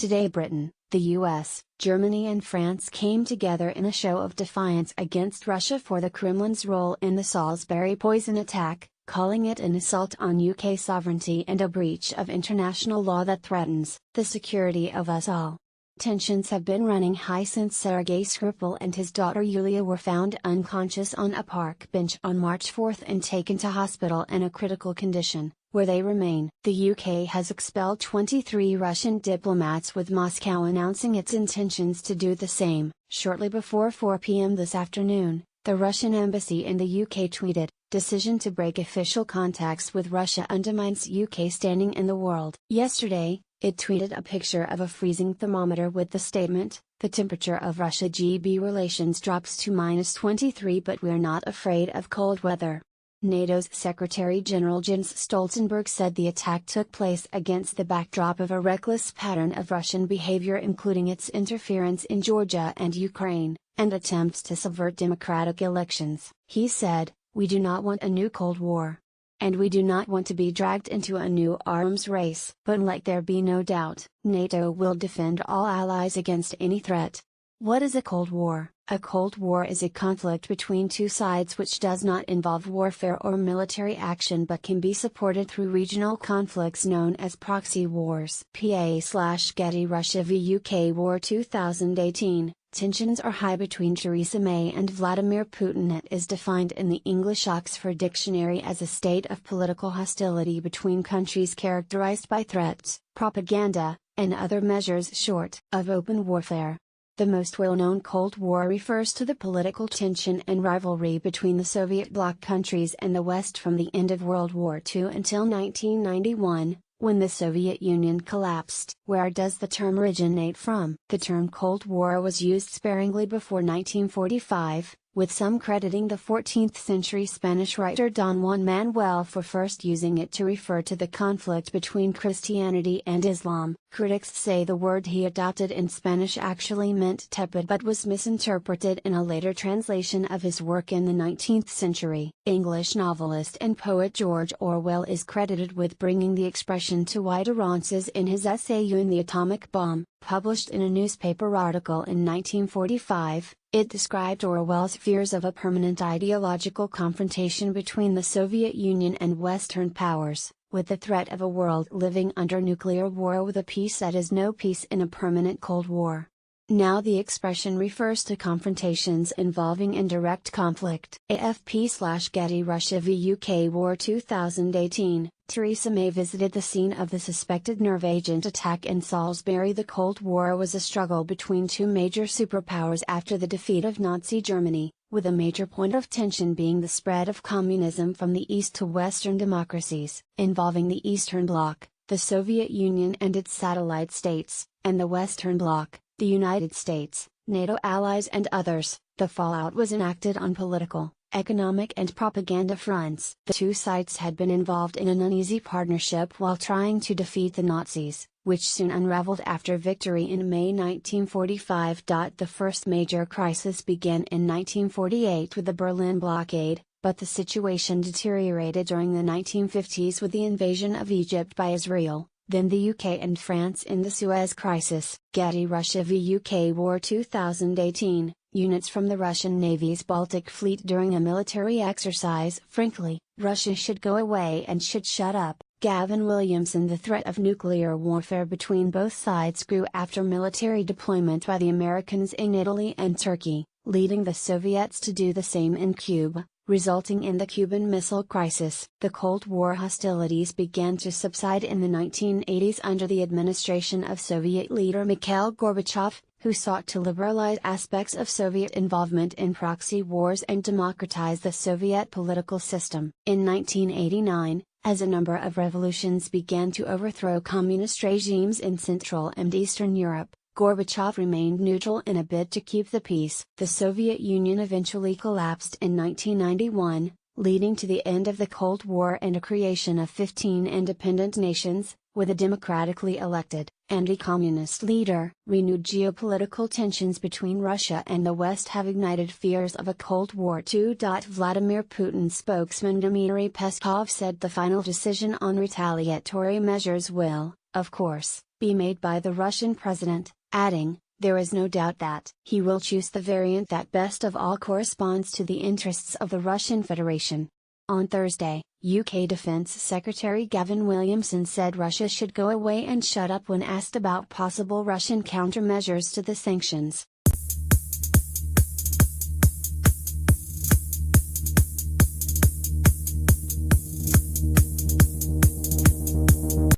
Today Britain, the US, Germany and France came together in a show of defiance against Russia for the Kremlin's role in the Salisbury poison attack, calling it an assault on UK sovereignty and a breach of international law that threatens the security of us all. Tensions have been running high since Sergei Skripal and his daughter Yulia were found unconscious on a park bench on March 4 and taken to hospital in a critical condition, where they remain. The UK has expelled 23 Russian diplomats, with Moscow announcing its intentions to do the same. Shortly before 4 p.m. this afternoon, the Russian embassy in the UK tweeted, "Decision to break official contacts with Russia undermines UK standing in the world." Yesterday, it tweeted a picture of a freezing thermometer with the statement, "The temperature of Russia-GB relations drops to -23, but we're not afraid of cold weather." NATO's Secretary-General Jens Stoltenberg said the attack took place against the backdrop of a reckless pattern of Russian behavior, including its interference in Georgia and Ukraine, and attempts to subvert democratic elections. He said, "We do not want a new Cold War. And we do not want to be dragged into a new arms race. But let there be no doubt, NATO will defend all allies against any threat." What is a Cold War? A Cold War is a conflict between two sides which does not involve warfare or military action but can be supported through regional conflicts known as proxy wars. PA/Getty Russia v UK War 2018. Tensions are high between Theresa May and Vladimir Putin. It is defined in the English Oxford Dictionary as a state of political hostility between countries characterized by threats, propaganda, and other measures short of open warfare. The most well-known Cold War refers to the political tension and rivalry between the Soviet bloc countries and the West from the end of World War II until 1991, when the Soviet Union collapsed. Where does the term originate from? The term Cold War was used sparingly before 1945, with some crediting the 14th century Spanish writer Don Juan Manuel for first using it to refer to the conflict between Christianity and Islam. Critics say the word he adopted in Spanish actually meant tepid but was misinterpreted in a later translation of his work in the 19th century. English novelist and poet George Orwell is credited with bringing the expression to wider audiences in his essay You and the Atomic Bomb, published in a newspaper article in 1945. It described Orwell's fears of a permanent ideological confrontation between the Soviet Union and Western powers, with the threat of a world living under nuclear war with a peace that is no peace in a permanent Cold War. Now the expression refers to confrontations involving indirect conflict. AFP/Getty Russia v UK War 2018. Theresa May visited the scene of the suspected nerve agent attack in Salisbury. The Cold War was a struggle between two major superpowers after the defeat of Nazi Germany, with a major point of tension being the spread of communism from the East to Western democracies, involving the Eastern Bloc, the Soviet Union and its satellite states, and the Western Bloc, the United States, NATO allies and others. The fallout was enacted on political, economic and propaganda fronts. The two sides had been involved in an uneasy partnership while trying to defeat the Nazis, which soon unraveled after victory in May 1945. The first major crisis began in 1948 with the Berlin blockade, but the situation deteriorated during the 1950s with the invasion of Egypt by Israel, then the UK and France in the Suez Crisis. Getty Russia v UK War 2018. Units from the Russian Navy's Baltic Fleet during a military exercise. Frankly, Russia should go away and should shut up. Gavin Williamson. The threat of nuclear warfare between both sides grew after military deployment by the Americans in Italy and Turkey, leading the Soviets to do the same in Cuba, resulting in the Cuban Missile Crisis. The Cold War hostilities began to subside in the 1980s under the administration of Soviet leader Mikhail Gorbachev, who sought to liberalize aspects of Soviet involvement in proxy wars and democratize the Soviet political system. In 1989, as a number of revolutions began to overthrow communist regimes in Central and Eastern Europe, Gorbachev remained neutral in a bid to keep the peace. The Soviet Union eventually collapsed in 1991, leading to the end of the Cold War and a creation of 15 independent nations, with a democratically elected, anti-communist leader. Renewed geopolitical tensions between Russia and the West have ignited fears of a Cold War II. Vladimir Putin spokesman Dmitry Peskov said the final decision on retaliatory measures will, of course, be made by the Russian president, adding, "There is no doubt that he will choose the variant that best of all corresponds to the interests of the Russian Federation." On Thursday, UK Defence Secretary Gavin Williamson said Russia should go away and shut up when asked about possible Russian countermeasures to the sanctions.